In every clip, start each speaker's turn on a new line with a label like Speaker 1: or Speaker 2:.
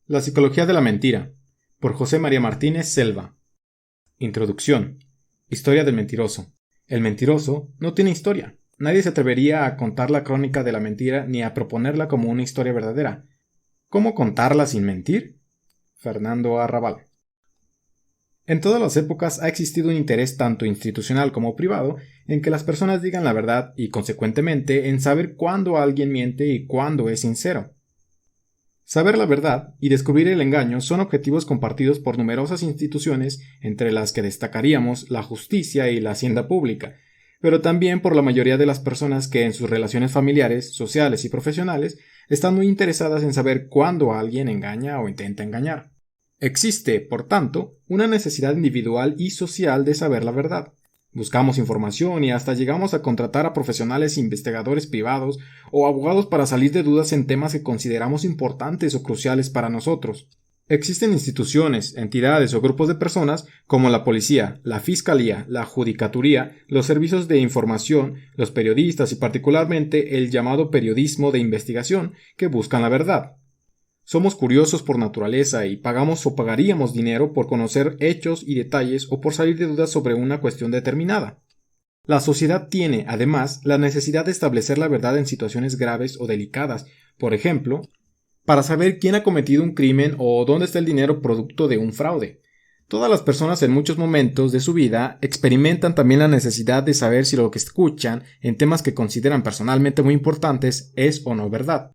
Speaker 1: La psicología de la mentira, por José María Martínez Selva. Introducción. Historia del mentiroso. El mentiroso no tiene historia. Nadie se atrevería a contar la crónica de la mentira ni a proponerla como una historia verdadera. ¿Cómo contarla sin mentir? Fernando Arrabal. En todas las épocas ha existido un interés tanto institucional como privado en que las personas digan la verdad y, consecuentemente, en saber cuándo alguien miente y cuándo es sincero. Saber la verdad y descubrir el engaño son objetivos compartidos por numerosas instituciones, entre las que destacaríamos la justicia y la hacienda pública, pero también por la mayoría de las personas que en sus relaciones familiares, sociales y profesionales están muy interesadas en saber cuándo alguien engaña o intenta engañar. Existe, por tanto, una necesidad individual y social de saber la verdad. Buscamos información y hasta llegamos a contratar a profesionales e investigadores privados o abogados para salir de dudas en temas que consideramos importantes o cruciales para nosotros. Existen instituciones, entidades o grupos de personas como la policía, la fiscalía, la judicaturía, los servicios de información, los periodistas y particularmente el llamado periodismo de investigación que buscan la verdad. Somos curiosos por naturaleza y pagamos o pagaríamos dinero por conocer hechos y detalles o por salir de dudas sobre una cuestión determinada. La sociedad tiene, además, la necesidad de establecer la verdad en situaciones graves o delicadas, por ejemplo, para saber quién ha cometido un crimen o dónde está el dinero producto de un fraude. Todas las personas en muchos momentos de su vida experimentan también la necesidad de saber si lo que escuchan en temas que consideran personalmente muy importantes es o no verdad.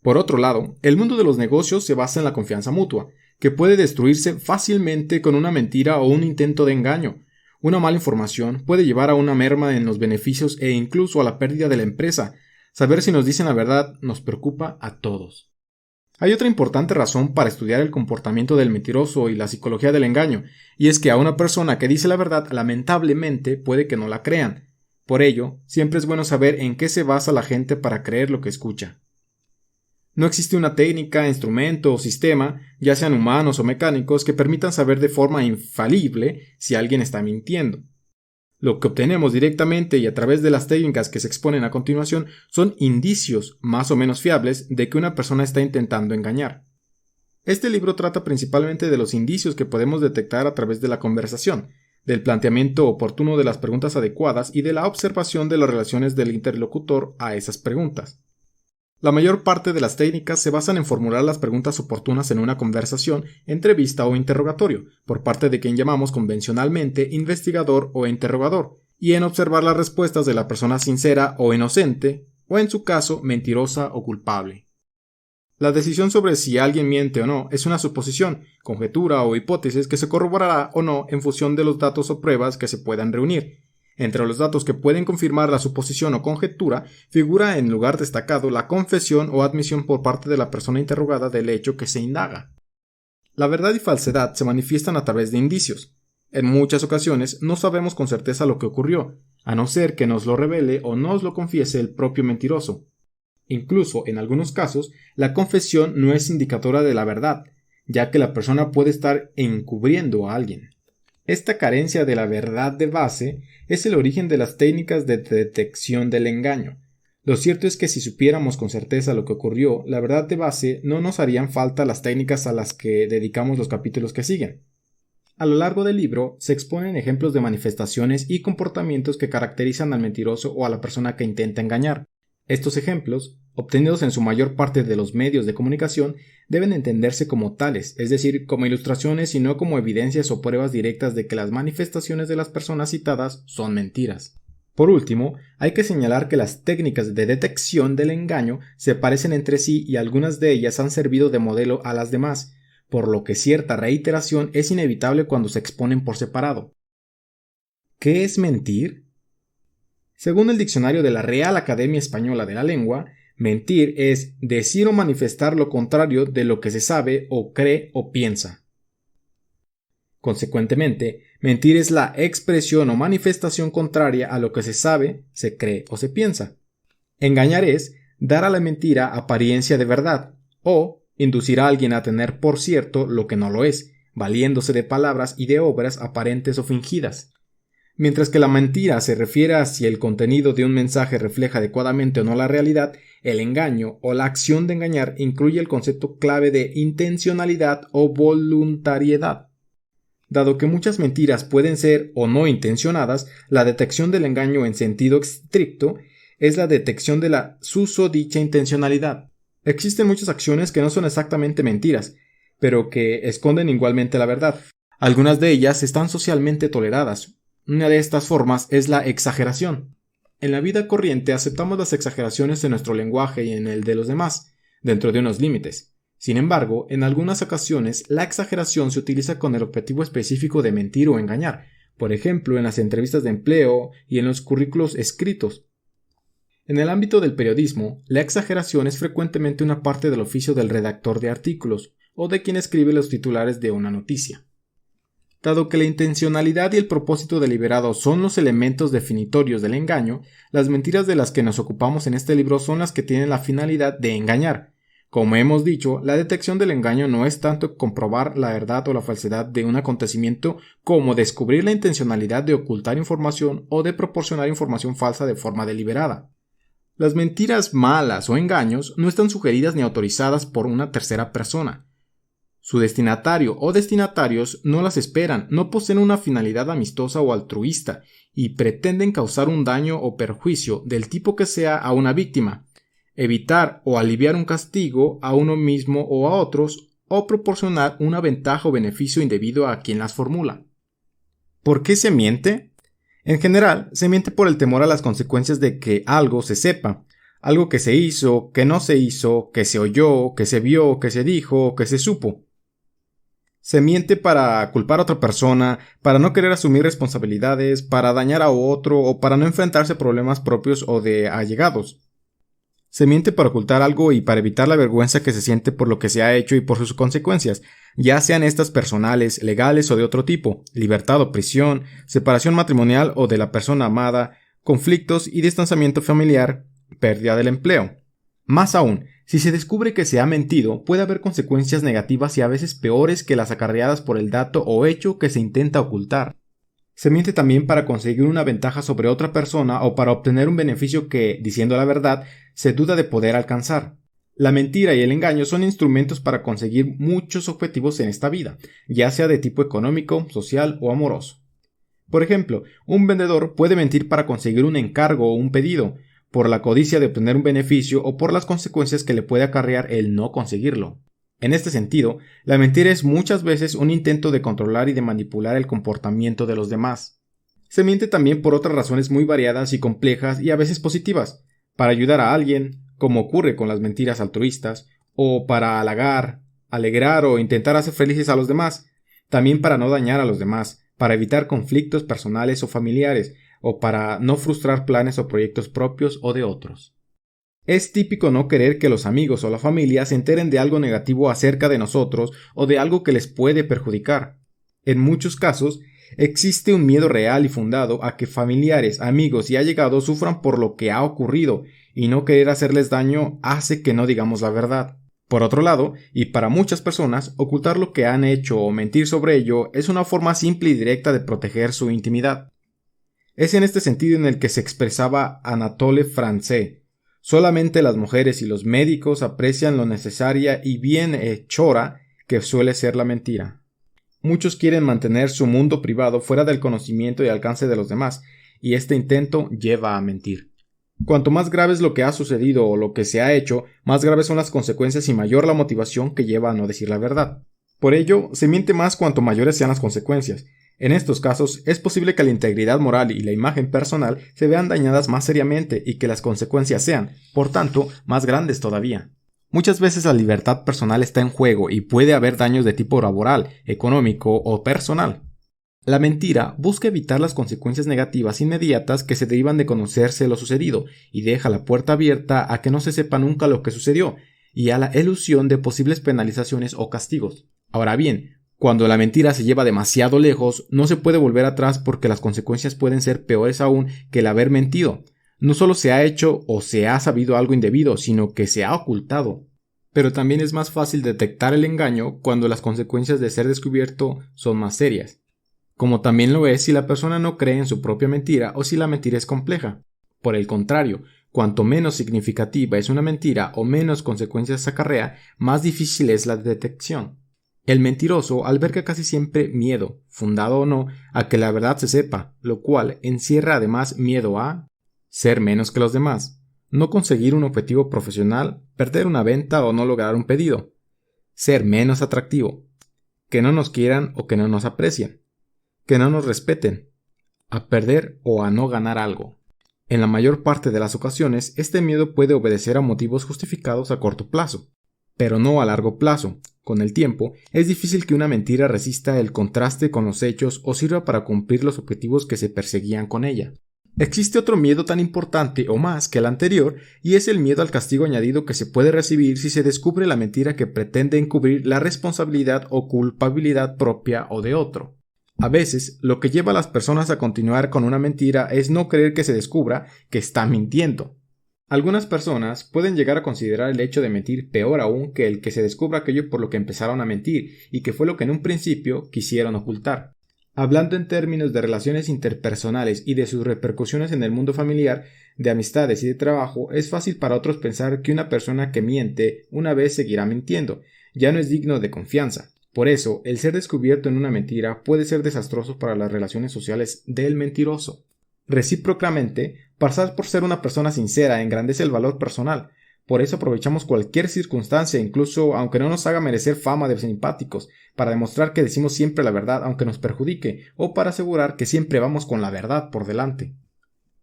Speaker 1: Por otro lado, el mundo de los negocios se basa en la confianza mutua, que puede destruirse fácilmente con una mentira o un intento de engaño. Una mala información puede llevar a una merma en los beneficios e incluso a la pérdida de la empresa. Saber si nos dicen la verdad nos preocupa a todos. Hay otra importante razón para estudiar el comportamiento del mentiroso y la psicología del engaño, y es que a una persona que dice la verdad lamentablemente puede que no la crean. Por ello, siempre es bueno saber en qué se basa la gente para creer lo que escucha. No existe una técnica, instrumento o sistema, ya sean humanos o mecánicos, que permitan saber de forma infalible si alguien está mintiendo. Lo que obtenemos directamente y a través de las técnicas que se exponen a continuación son indicios más o menos fiables de que una persona está intentando engañar. Este libro trata principalmente de los indicios que podemos detectar a través de la conversación, del planteamiento oportuno de las preguntas adecuadas y de la observación de las relaciones del interlocutor a esas preguntas. La mayor parte de las técnicas se basan en formular las preguntas oportunas en una conversación, entrevista o interrogatorio, por parte de quien llamamos convencionalmente investigador o interrogador, y en observar las respuestas de la persona sincera o inocente, o en su caso mentirosa o culpable. La decisión sobre si alguien miente o no es una suposición, conjetura o hipótesis que se corroborará o no en función de los datos o pruebas que se puedan reunir. Entre los datos que pueden confirmar la suposición o conjetura, figura en lugar destacado la confesión o admisión por parte de la persona interrogada del hecho que se indaga. La verdad y falsedad se manifiestan a través de indicios. En muchas ocasiones no sabemos con certeza lo que ocurrió, a no ser que nos lo revele o nos lo confiese el propio mentiroso. Incluso, en algunos casos, la confesión no es indicadora de la verdad, ya que la persona puede estar encubriendo a alguien. Esta carencia de la verdad de base es el origen de las técnicas de detección del engaño. Lo cierto es que si supiéramos con certeza lo que ocurrió, la verdad de base no nos harían falta las técnicas a las que dedicamos los capítulos que siguen. A lo largo del libro se exponen ejemplos de manifestaciones y comportamientos que caracterizan al mentiroso o a la persona que intenta engañar. Estos ejemplos, obtenidos en su mayor parte de los medios de comunicación, deben entenderse como tales, es decir, como ilustraciones y no como evidencias o pruebas directas de que las manifestaciones de las personas citadas son mentiras. Por último, hay que señalar que las técnicas de detección del engaño se parecen entre sí y algunas de ellas han servido de modelo a las demás, por lo que cierta reiteración es inevitable cuando se exponen por separado. ¿Qué es mentir? Según el diccionario de la Real Academia Española de la Lengua, mentir es decir o manifestar lo contrario de lo que se sabe o cree o piensa. Consecuentemente, mentir es la expresión o manifestación contraria a lo que se sabe, se cree o se piensa. Engañar es dar a la mentira apariencia de verdad o inducir a alguien a tener por cierto lo que no lo es, valiéndose de palabras y de obras aparentes o fingidas. Mientras que la mentira se refiere a si el contenido de un mensaje refleja adecuadamente o no la realidad, el engaño o la acción de engañar incluye el concepto clave de intencionalidad o voluntariedad. Dado que muchas mentiras pueden ser o no intencionadas, la detección del engaño en sentido estricto es la detección de la susodicha intencionalidad. Existen muchas acciones que no son exactamente mentiras, pero que esconden igualmente la verdad. Algunas de ellas están socialmente toleradas. Una de estas formas es la exageración. En la vida corriente aceptamos las exageraciones en nuestro lenguaje y en el de los demás, dentro de unos límites. Sin embargo, en algunas ocasiones la exageración se utiliza con el objetivo específico de mentir o engañar, por ejemplo en las entrevistas de empleo y en los currículos escritos. En el ámbito del periodismo, la exageración es frecuentemente una parte del oficio del redactor de artículos o de quien escribe los titulares de una noticia. Dado que la intencionalidad y el propósito deliberado son los elementos definitorios del engaño, las mentiras de las que nos ocupamos en este libro son las que tienen la finalidad de engañar. Como hemos dicho, la detección del engaño no es tanto comprobar la verdad o la falsedad de un acontecimiento como descubrir la intencionalidad de ocultar información o de proporcionar información falsa de forma deliberada. Las mentiras malas o engaños no están sugeridas ni autorizadas por una tercera persona. Su destinatario o destinatarios no las esperan, no poseen una finalidad amistosa o altruista y pretenden causar un daño o perjuicio del tipo que sea a una víctima, evitar o aliviar un castigo a uno mismo o a otros, o proporcionar una ventaja o beneficio indebido a quien las formula. ¿Por qué se miente? En general, se miente por el temor a las consecuencias de que algo se sepa, algo que se hizo, que no se hizo, que se oyó, que se vio, que se dijo, que se supo. Se miente para culpar a otra persona, para no querer asumir responsabilidades, para dañar a otro o para no enfrentarse a problemas propios o de allegados. Se miente para ocultar algo y para evitar la vergüenza que se siente por lo que se ha hecho y por sus consecuencias, ya sean estas personales, legales o de otro tipo, libertad o prisión, separación matrimonial o de la persona amada, conflictos y distanciamiento familiar, pérdida del empleo. Más aún, si se descubre que se ha mentido, puede haber consecuencias negativas y a veces peores que las acarreadas por el dato o hecho que se intenta ocultar. Se miente también para conseguir una ventaja sobre otra persona o para obtener un beneficio que, diciendo la verdad, se duda de poder alcanzar. La mentira y el engaño son instrumentos para conseguir muchos objetivos en esta vida, ya sea de tipo económico, social o amoroso. Por ejemplo, un vendedor puede mentir para conseguir un encargo o un pedido, por la codicia de obtener un beneficio o por las consecuencias que le puede acarrear el no conseguirlo. En este sentido, la mentira es muchas veces un intento de controlar y de manipular el comportamiento de los demás. Se miente también por otras razones muy variadas y complejas y a veces positivas, para ayudar a alguien, como ocurre con las mentiras altruistas, o para halagar, alegrar o intentar hacer felices a los demás, también para no dañar a los demás, para evitar conflictos personales o familiares, o para no frustrar planes o proyectos propios o de otros. Es típico no querer que los amigos o la familia se enteren de algo negativo acerca de nosotros o de algo que les puede perjudicar. En muchos casos, existe un miedo real y fundado a que familiares, amigos y allegados sufran por lo que ha ocurrido, y no querer hacerles daño hace que no digamos la verdad. Por otro lado, y para muchas personas, ocultar lo que han hecho o mentir sobre ello es una forma simple y directa de proteger su intimidad. Es en este sentido en el que se expresaba Anatole France. Solamente las mujeres y los médicos aprecian lo necesaria y bien hechora que suele ser la mentira. Muchos quieren mantener su mundo privado fuera del conocimiento y alcance de los demás, y este intento lleva a mentir. Cuanto más grave es lo que ha sucedido o lo que se ha hecho, más graves son las consecuencias y mayor la motivación que lleva a no decir la verdad. Por ello, se miente más cuanto mayores sean las consecuencias. En estos casos, es posible que la integridad moral y la imagen personal se vean dañadas más seriamente y que las consecuencias sean, por tanto, más grandes todavía. Muchas veces la libertad personal está en juego y puede haber daños de tipo laboral, económico o personal. La mentira busca evitar las consecuencias negativas inmediatas que se derivan de conocerse lo sucedido y deja la puerta abierta a que no se sepa nunca lo que sucedió y a la elusión de posibles penalizaciones o castigos. Ahora bien, cuando la mentira se lleva demasiado lejos, no se puede volver atrás porque las consecuencias pueden ser peores aún que el haber mentido. No solo se ha hecho o se ha sabido algo indebido, sino que se ha ocultado. Pero también es más fácil detectar el engaño cuando las consecuencias de ser descubierto son más serias. Como también lo es si la persona no cree en su propia mentira o si la mentira es compleja. Por el contrario, Cuanto menos significativa es una mentira o menos consecuencias acarrea, más difícil es la detección. El mentiroso alberga casi siempre miedo, fundado o no, a que la verdad se sepa, lo cual encierra además miedo a ser menos que los demás, no conseguir un objetivo profesional, perder una venta o no lograr un pedido, ser menos atractivo, que no nos quieran o que no nos aprecien, que no nos respeten, a perder o a no ganar algo. En la mayor parte de las ocasiones, este miedo puede obedecer a motivos justificados a corto plazo, pero no a largo plazo. Con el tiempo, es difícil que una mentira resista el contraste con los hechos o sirva para cumplir los objetivos que se perseguían con ella. Existe otro miedo tan importante o más que el anterior, y es el miedo al castigo añadido que se puede recibir si se descubre la mentira que pretende encubrir la responsabilidad o culpabilidad propia o de otro. A veces, lo que lleva a las personas a continuar con una mentira es no querer que se descubra que está mintiendo. Algunas personas pueden llegar a considerar el hecho de mentir peor aún que el que se descubra aquello por lo que empezaron a mentir y que fue lo que en un principio quisieron ocultar. Hablando en términos de relaciones interpersonales y de sus repercusiones en el mundo familiar, de amistades y de trabajo, es fácil para otros pensar que una persona que miente una vez seguirá mintiendo, ya no es digno de confianza. Por eso, el ser descubierto en una mentira puede ser desastroso para las relaciones sociales del mentiroso. Recíprocamente, pasar por ser una persona sincera engrandece el valor personal. Por eso aprovechamos cualquier circunstancia, incluso aunque no nos haga merecer fama de simpáticos, para demostrar que decimos siempre la verdad aunque nos perjudique, o para asegurar que siempre vamos con la verdad por delante.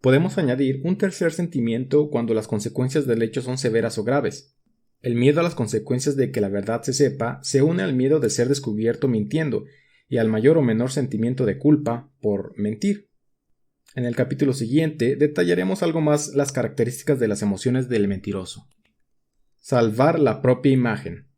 Speaker 1: Podemos añadir un tercer sentimiento cuando las consecuencias del hecho son severas o graves. El miedo a las consecuencias de que la verdad se sepa se une al miedo de ser descubierto mintiendo, y al mayor o menor sentimiento de culpa por mentir. En el capítulo siguiente detallaremos algo más las características de las emociones del mentiroso. Salvar la propia imagen.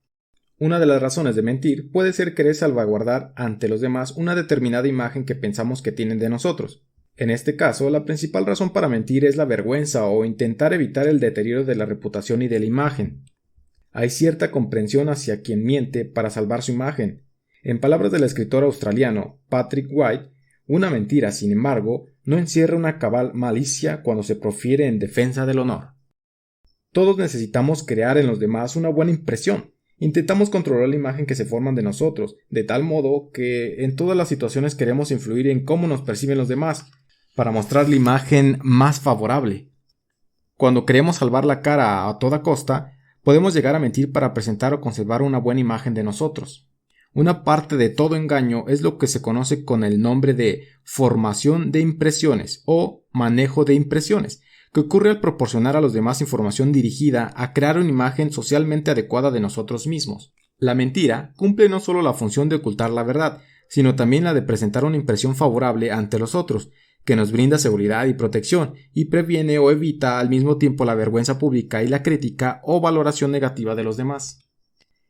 Speaker 1: Una de las razones de mentir puede ser querer salvaguardar ante los demás una determinada imagen que pensamos que tienen de nosotros. En este caso, la principal razón para mentir es la vergüenza o intentar evitar el deterioro de la reputación y de la imagen. Hay cierta comprensión hacia quien miente para salvar su imagen. En palabras del escritor australiano Patrick White, una mentira, sin embargo, no encierra una cabal malicia cuando se profiere en defensa del honor. Todos necesitamos crear en los demás una buena impresión. Intentamos controlar la imagen que se forman de nosotros, de tal modo que en todas las situaciones queremos influir en cómo nos perciben los demás, para mostrar la imagen más favorable. Cuando queremos salvar la cara a toda costa, podemos llegar a mentir para presentar o conservar una buena imagen de nosotros. Una parte de todo engaño es lo que se conoce con el nombre de formación de impresiones o manejo de impresiones, que ocurre al proporcionar a los demás información dirigida a crear una imagen socialmente adecuada de nosotros mismos. La mentira cumple no solo la función de ocultar la verdad, sino también la de presentar una impresión favorable ante los otros, que nos brinda seguridad y protección, y previene o evita al mismo tiempo la vergüenza pública y la crítica o valoración negativa de los demás.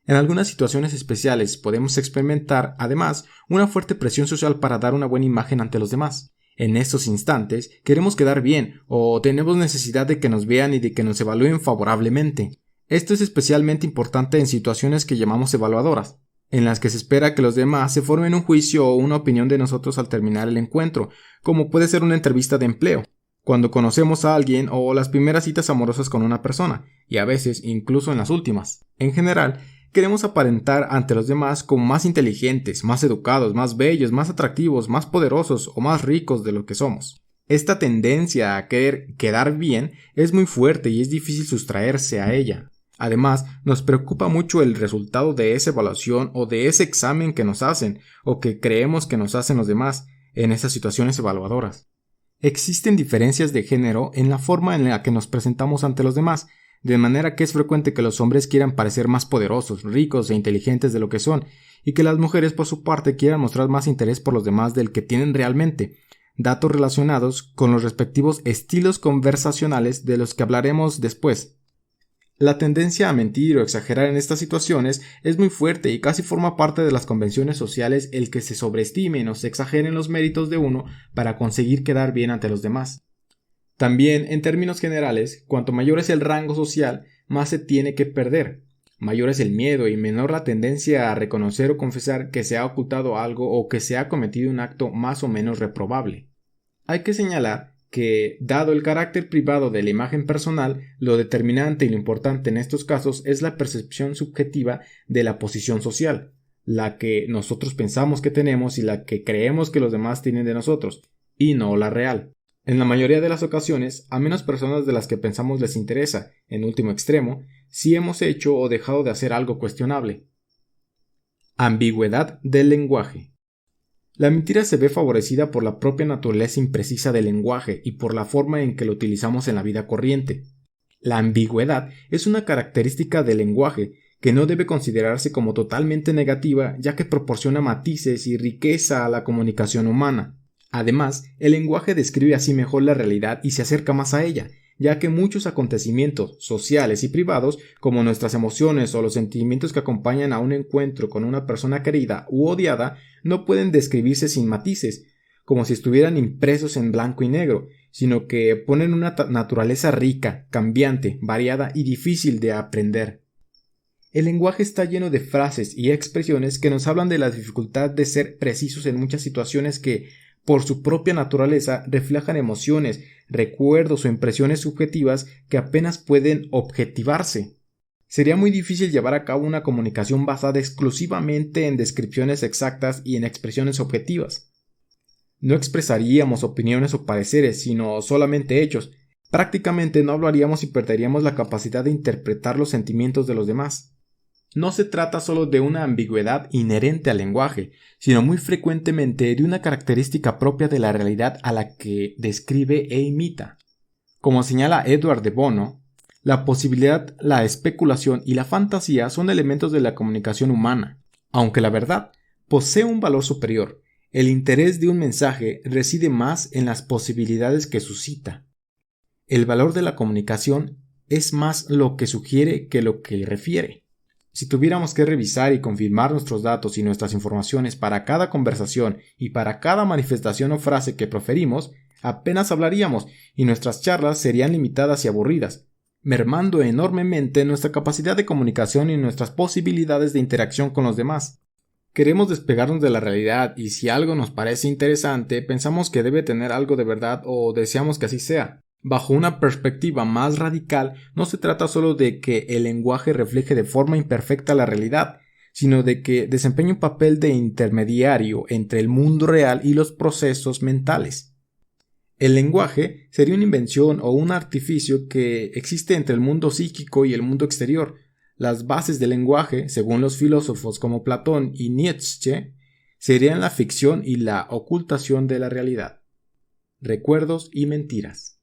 Speaker 1: En algunas situaciones especiales podemos experimentar, además, una fuerte presión social para dar una buena imagen ante los demás. En estos instantes, queremos quedar bien o tenemos necesidad de que nos vean y de que nos evalúen favorablemente. Esto es especialmente importante en situaciones que llamamos evaluadoras, en las que se espera que los demás se formen un juicio o una opinión de nosotros al terminar el encuentro, como puede ser una entrevista de empleo, cuando conocemos a alguien o las primeras citas amorosas con una persona, y a veces incluso en las últimas. En general, queremos aparentar ante los demás como más inteligentes, más educados, más bellos, más atractivos, más poderosos o más ricos de lo que somos. Esta tendencia a querer quedar bien es muy fuerte y es difícil sustraerse a ella. Además, nos preocupa mucho el resultado de esa evaluación o de ese examen que nos hacen o que creemos que nos hacen los demás en esas situaciones evaluadoras. Existen diferencias de género en la forma en la que nos presentamos ante los demás, de manera que es frecuente que los hombres quieran parecer más poderosos, ricos e inteligentes de lo que son, y que las mujeres por su parte quieran mostrar más interés por los demás del que tienen realmente, datos relacionados con los respectivos estilos conversacionales de los que hablaremos después. La tendencia a mentir o exagerar en estas situaciones es muy fuerte y casi forma parte de las convenciones sociales el que se sobreestimen o se exageren los méritos de uno para conseguir quedar bien ante los demás. También, en términos generales, cuanto mayor es el rango social, más se tiene que perder. Mayor es el miedo y menor la tendencia a reconocer o confesar que se ha ocultado algo o que se ha cometido un acto más o menos reprobable. Hay que señalar que, dado el carácter privado de la imagen personal, lo determinante y lo importante en estos casos es la percepción subjetiva de la posición social, la que nosotros pensamos que tenemos y la que creemos que los demás tienen de nosotros, y no la real. En la mayoría de las ocasiones, a menos personas de las que pensamos les interesa, en último extremo, si hemos hecho o dejado de hacer algo cuestionable. Ambigüedad del lenguaje. La mentira se ve favorecida por la propia naturaleza imprecisa del lenguaje y por la forma en que lo utilizamos en la vida corriente. La ambigüedad es una característica del lenguaje que no debe considerarse como totalmente negativa, ya que proporciona matices y riqueza a la comunicación humana. Además, el lenguaje describe así mejor la realidad y se acerca más a ella, ya que muchos acontecimientos sociales y privados, como nuestras emociones o los sentimientos que acompañan a un encuentro con una persona querida u odiada, no pueden describirse sin matices, como si estuvieran impresos en blanco y negro, sino que ponen una naturaleza rica, cambiante, variada y difícil de aprender. El lenguaje está lleno de frases y expresiones que nos hablan de la dificultad de ser precisos en muchas situaciones que, por su propia naturaleza, reflejan emociones, recuerdos o impresiones subjetivas que apenas pueden objetivarse. Sería muy difícil llevar a cabo una comunicación basada exclusivamente en descripciones exactas y en expresiones objetivas. No expresaríamos opiniones o pareceres, sino solamente hechos. Prácticamente no hablaríamos y perderíamos la capacidad de interpretar los sentimientos de los demás. No se trata solo de una ambigüedad inherente al lenguaje, sino muy frecuentemente de una característica propia de la realidad a la que describe e imita. Como señala Edward de Bono, la posibilidad, la especulación y la fantasía son elementos de la comunicación humana. Aunque la verdad posee un valor superior, el interés de un mensaje reside más en las posibilidades que suscita. El valor de la comunicación es más lo que sugiere que lo que refiere. Si tuviéramos que revisar y confirmar nuestros datos y nuestras informaciones para cada conversación y para cada manifestación o frase que proferimos, apenas hablaríamos y nuestras charlas serían limitadas y aburridas, mermando enormemente nuestra capacidad de comunicación y nuestras posibilidades de interacción con los demás. Queremos despegarnos de la realidad y si algo nos parece interesante, pensamos que debe tener algo de verdad o deseamos que así sea. Bajo una perspectiva más radical, no se trata solo de que el lenguaje refleje de forma imperfecta la realidad, sino de que desempeñe un papel de intermediario entre el mundo real y los procesos mentales. El lenguaje sería una invención o un artificio que existe entre el mundo psíquico y el mundo exterior. Las bases del lenguaje, según los filósofos como Platón y Nietzsche, serían la ficción y la ocultación de la realidad. Recuerdos y mentiras.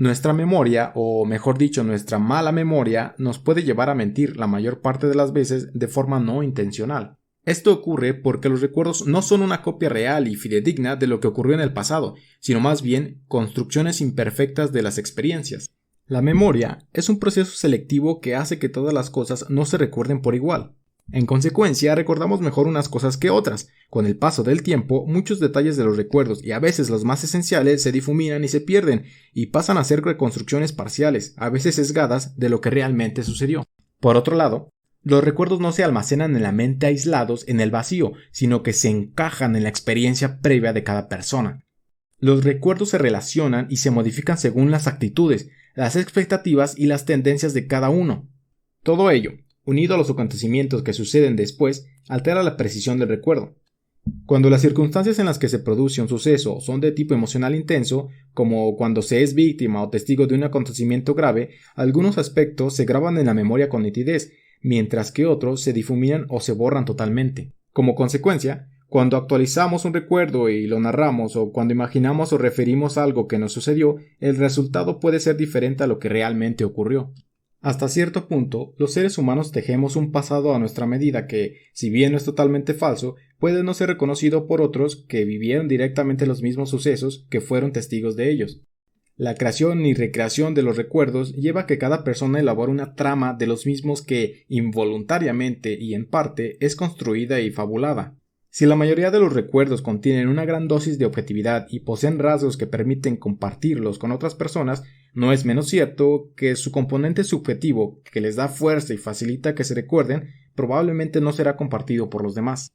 Speaker 1: Nuestra memoria, o mejor dicho, nuestra mala memoria, nos puede llevar a mentir la mayor parte de las veces de forma no intencional. Esto ocurre porque los recuerdos no son una copia real y fidedigna de lo que ocurrió en el pasado, sino más bien construcciones imperfectas de las experiencias. La memoria es un proceso selectivo que hace que todas las cosas no se recuerden por igual. En consecuencia, recordamos mejor unas cosas que otras. Con el paso del tiempo, muchos detalles de los recuerdos y a veces los más esenciales se difuminan y se pierden y pasan a ser reconstrucciones parciales, a veces sesgadas, de lo que realmente sucedió. Por otro lado, los recuerdos no se almacenan en la mente aislados en el vacío, sino que se encajan en la experiencia previa de cada persona. Los recuerdos se relacionan y se modifican según las actitudes, las expectativas y las tendencias de cada uno. Todo ello, unido a los acontecimientos que suceden después, altera la precisión del recuerdo. Cuando las circunstancias en las que se produce un suceso son de tipo emocional intenso, como cuando se es víctima o testigo de un acontecimiento grave, algunos aspectos se graban en la memoria con nitidez, mientras que otros se difuminan o se borran totalmente. Como consecuencia, cuando actualizamos un recuerdo y lo narramos o cuando imaginamos o referimos algo que nos sucedió, el resultado puede ser diferente a lo que realmente ocurrió. Hasta cierto punto, los seres humanos tejemos un pasado a nuestra medida que, si bien no es totalmente falso, puede no ser reconocido por otros que vivieron directamente los mismos sucesos que fueron testigos de ellos. La creación y recreación de los recuerdos lleva a que cada persona elabore una trama de los mismos que, involuntariamente y en parte, es construida y fabulada. Si la mayoría de los recuerdos contienen una gran dosis de objetividad y poseen rasgos que permiten compartirlos con otras personas, no es menos cierto que su componente subjetivo, que les da fuerza y facilita que se recuerden, probablemente no será compartido por los demás.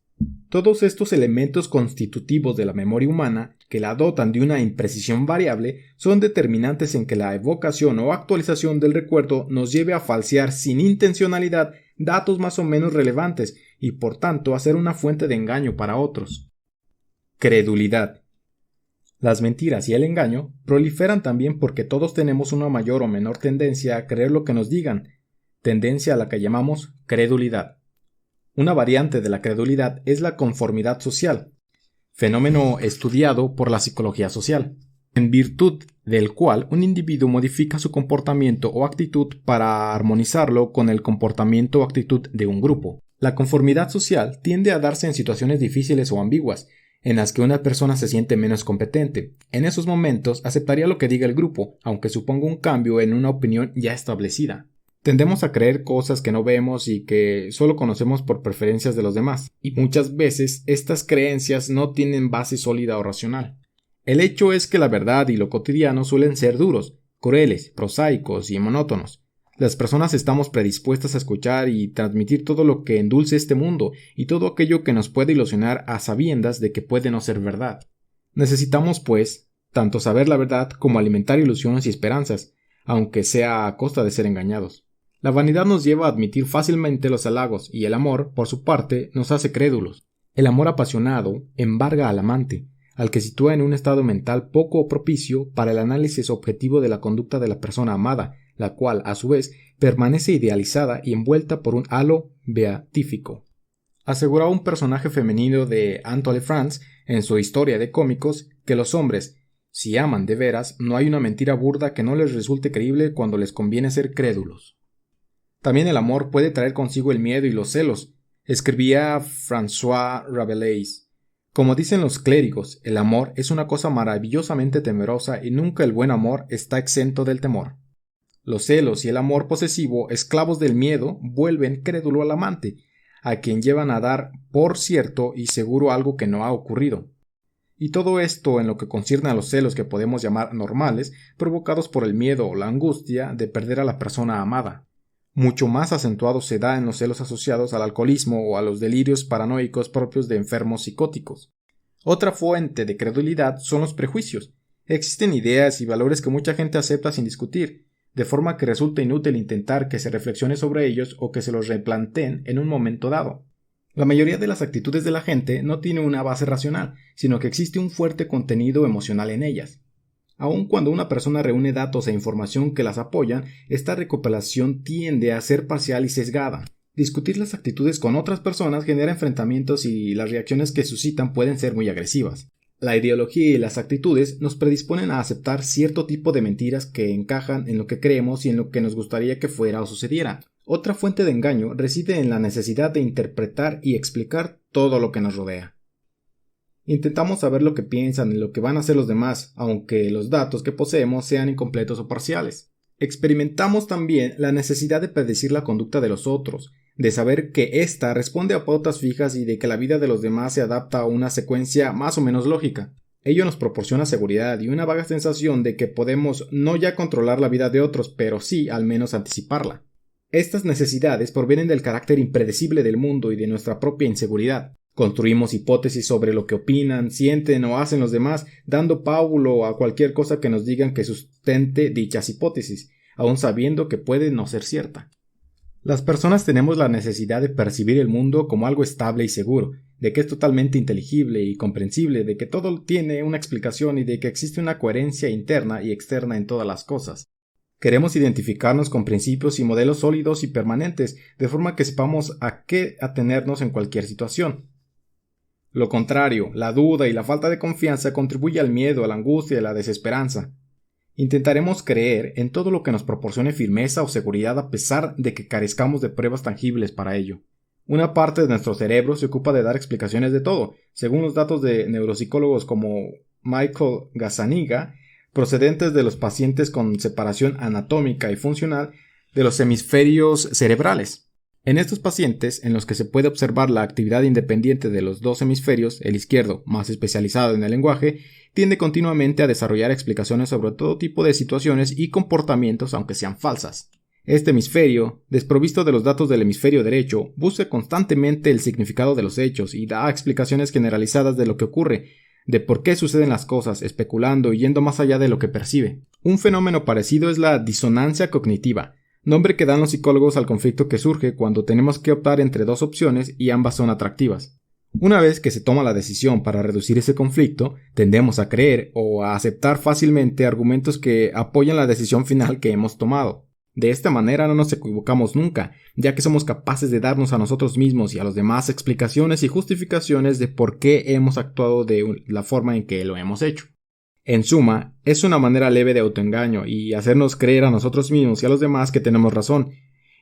Speaker 1: Todos estos elementos constitutivos de la memoria humana, que la dotan de una imprecisión variable, son determinantes en que la evocación o actualización del recuerdo nos lleve a falsear sin intencionalidad datos más o menos relevantes y por tanto a ser una fuente de engaño para otros. Credulidad. Las mentiras y el engaño proliferan también porque todos tenemos una mayor o menor tendencia a creer lo que nos digan, tendencia a la que llamamos credulidad. Una variante de la credulidad es la conformidad social, fenómeno estudiado por la psicología social, en virtud del cual un individuo modifica su comportamiento o actitud para armonizarlo con el comportamiento o actitud de un grupo. La conformidad social tiende a darse en situaciones difíciles o ambiguas, en las que una persona se siente menos competente. En esos momentos aceptaría lo que diga el grupo, aunque suponga un cambio en una opinión ya establecida. Tendemos a creer cosas que no vemos y que solo conocemos por preferencias de los demás, y muchas veces estas creencias no tienen base sólida o racional. El hecho es que la verdad y lo cotidiano suelen ser duros, crueles, prosaicos y monótonos. Las personas estamos predispuestas a escuchar y transmitir todo lo que endulce este mundo y todo aquello que nos puede ilusionar a sabiendas de que puede no ser verdad. Necesitamos, pues, tanto saber la verdad como alimentar ilusiones y esperanzas, aunque sea a costa de ser engañados. La vanidad nos lleva a admitir fácilmente los halagos y el amor, por su parte, nos hace crédulos. El amor apasionado embarga al amante, al que sitúa en un estado mental poco propicio para el análisis objetivo de la conducta de la persona amada, la cual, a su vez, permanece idealizada y envuelta por un halo beatífico. Aseguraba un personaje femenino de Anatole France en su historia de cómicos que los hombres, si aman de veras, no hay una mentira burda que no les resulte creíble cuando les conviene ser crédulos. También el amor puede traer consigo el miedo y los celos, escribía François Rabelais. Como dicen los clérigos, el amor es una cosa maravillosamente temerosa y nunca el buen amor está exento del temor. Los celos y el amor posesivo, esclavos del miedo, vuelven crédulo al amante, a quien llevan a dar por cierto y seguro algo que no ha ocurrido. Y todo esto en lo que concierne a los celos que podemos llamar normales, provocados por el miedo o la angustia de perder a la persona amada. Mucho más acentuado se da en los celos asociados al alcoholismo o a los delirios paranoicos propios de enfermos psicóticos. Otra fuente de credulidad son los prejuicios. Existen ideas y valores que mucha gente acepta sin discutir, de forma que resulta inútil intentar que se reflexione sobre ellos o que se los replanteen en un momento dado. La mayoría de las actitudes de la gente no tiene una base racional, sino que existe un fuerte contenido emocional en ellas. Aun cuando una persona reúne datos e información que las apoyan, esta recopilación tiende a ser parcial y sesgada. Discutir las actitudes con otras personas genera enfrentamientos y las reacciones que suscitan pueden ser muy agresivas. La ideología y las actitudes nos predisponen a aceptar cierto tipo de mentiras que encajan en lo que creemos y en lo que nos gustaría que fuera o sucediera. Otra fuente de engaño reside en la necesidad de interpretar y explicar todo lo que nos rodea. Intentamos saber lo que piensan y lo que van a hacer los demás, aunque los datos que poseemos sean incompletos o parciales. Experimentamos también la necesidad de predecir la conducta de los otros, de saber que ésta responde a pautas fijas y de que la vida de los demás se adapta a una secuencia más o menos lógica. Ello nos proporciona seguridad y una vaga sensación de que podemos no ya controlar la vida de otros, pero sí al menos anticiparla. Estas necesidades provienen del carácter impredecible del mundo y de nuestra propia inseguridad. Construimos hipótesis sobre lo que opinan, sienten o hacen los demás, dando pábulo a cualquier cosa que nos digan que sustente dichas hipótesis, aun sabiendo que puede no ser cierta. Las personas tenemos la necesidad de percibir el mundo como algo estable y seguro, de que es totalmente inteligible y comprensible, de que todo tiene una explicación y de que existe una coherencia interna y externa en todas las cosas. Queremos identificarnos con principios y modelos sólidos y permanentes, de forma que sepamos a qué atenernos en cualquier situación. Lo contrario, la duda y la falta de confianza contribuye al miedo, a la angustia y a la desesperanza. Intentaremos creer en todo lo que nos proporcione firmeza o seguridad a pesar de que carezcamos de pruebas tangibles para ello. Una parte de nuestro cerebro se ocupa de dar explicaciones de todo, según los datos de neuropsicólogos como Michael Gazzaniga, procedentes de los pacientes con separación anatómica y funcional de los hemisferios cerebrales. En estos pacientes, en los que se puede observar la actividad independiente de los dos hemisferios, el izquierdo, más especializado en el lenguaje, tiende continuamente a desarrollar explicaciones sobre todo tipo de situaciones y comportamientos aunque sean falsas. Este hemisferio, desprovisto de los datos del hemisferio derecho, busca constantemente el significado de los hechos y da explicaciones generalizadas de lo que ocurre, de por qué suceden las cosas, especulando y yendo más allá de lo que percibe. Un fenómeno parecido es la disonancia cognitiva, nombre que dan los psicólogos al conflicto que surge cuando tenemos que optar entre dos opciones y ambas son atractivas. Una vez que se toma la decisión para reducir ese conflicto, tendemos a creer o a aceptar fácilmente argumentos que apoyan la decisión final que hemos tomado. De esta manera no nos equivocamos nunca, ya que somos capaces de darnos a nosotros mismos y a los demás explicaciones y justificaciones de por qué hemos actuado de la forma en que lo hemos hecho. En suma, es una manera leve de autoengaño y hacernos creer a nosotros mismos y a los demás que tenemos razón,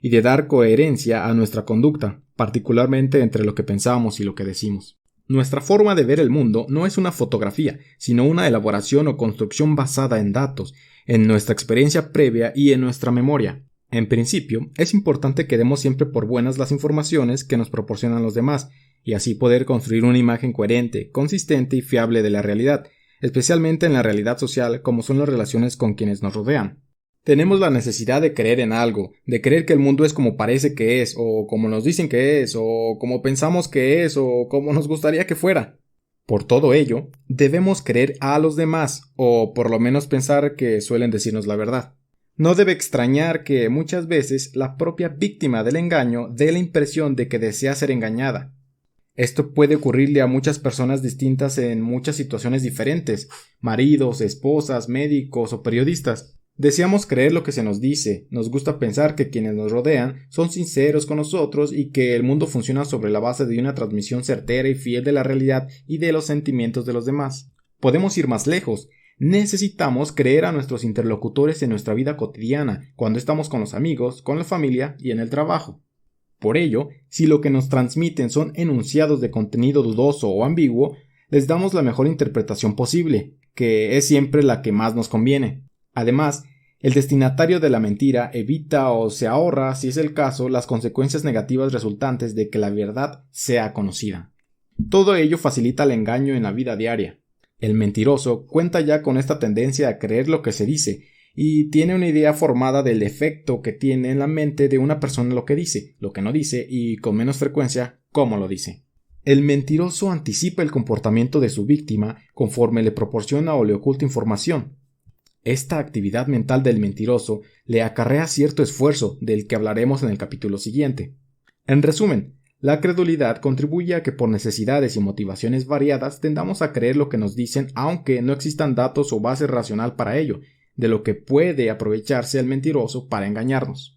Speaker 1: y de dar coherencia a nuestra conducta, particularmente entre lo que pensamos y lo que decimos. Nuestra forma de ver el mundo no es una fotografía, sino una elaboración o construcción basada en datos, en nuestra experiencia previa y en nuestra memoria. En principio, es importante que demos siempre por buenas las informaciones que nos proporcionan los demás, y así poder construir una imagen coherente, consistente y fiable de la realidad, especialmente en la realidad social como son las relaciones con quienes nos rodean. Tenemos la necesidad de creer en algo, de creer que el mundo es como parece que es, o como nos dicen que es, o como pensamos que es, o como nos gustaría que fuera. Por todo ello, debemos creer a los demás, o por lo menos pensar que suelen decirnos la verdad. No debe extrañar que muchas veces la propia víctima del engaño dé la impresión de que desea ser engañada. Esto puede ocurrirle a muchas personas distintas en muchas situaciones diferentes, maridos, esposas, médicos o periodistas. Deseamos creer lo que se nos dice, nos gusta pensar que quienes nos rodean son sinceros con nosotros y que el mundo funciona sobre la base de una transmisión certera y fiel de la realidad y de los sentimientos de los demás. Podemos ir más lejos. Necesitamos creer a nuestros interlocutores en nuestra vida cotidiana, cuando estamos con los amigos, con la familia y en el trabajo. Por ello, si lo que nos transmiten son enunciados de contenido dudoso o ambiguo, les damos la mejor interpretación posible, que es siempre la que más nos conviene. Además, el destinatario de la mentira evita o se ahorra, si es el caso, las consecuencias negativas resultantes de que la verdad sea conocida. Todo ello facilita el engaño en la vida diaria. El mentiroso cuenta ya con esta tendencia a creer lo que se dice y tiene una idea formada del efecto que tiene en la mente de una persona lo que dice, lo que no dice y, con menos frecuencia, cómo lo dice. El mentiroso anticipa el comportamiento de su víctima conforme le proporciona o le oculta información. Esta actividad mental del mentiroso le acarrea cierto esfuerzo del que hablaremos en el capítulo siguiente. En resumen, la credulidad contribuye a que por necesidades y motivaciones variadas tendamos a creer lo que nos dicen aunque no existan datos o base racional para ello, de lo que puede aprovecharse el mentiroso para engañarnos.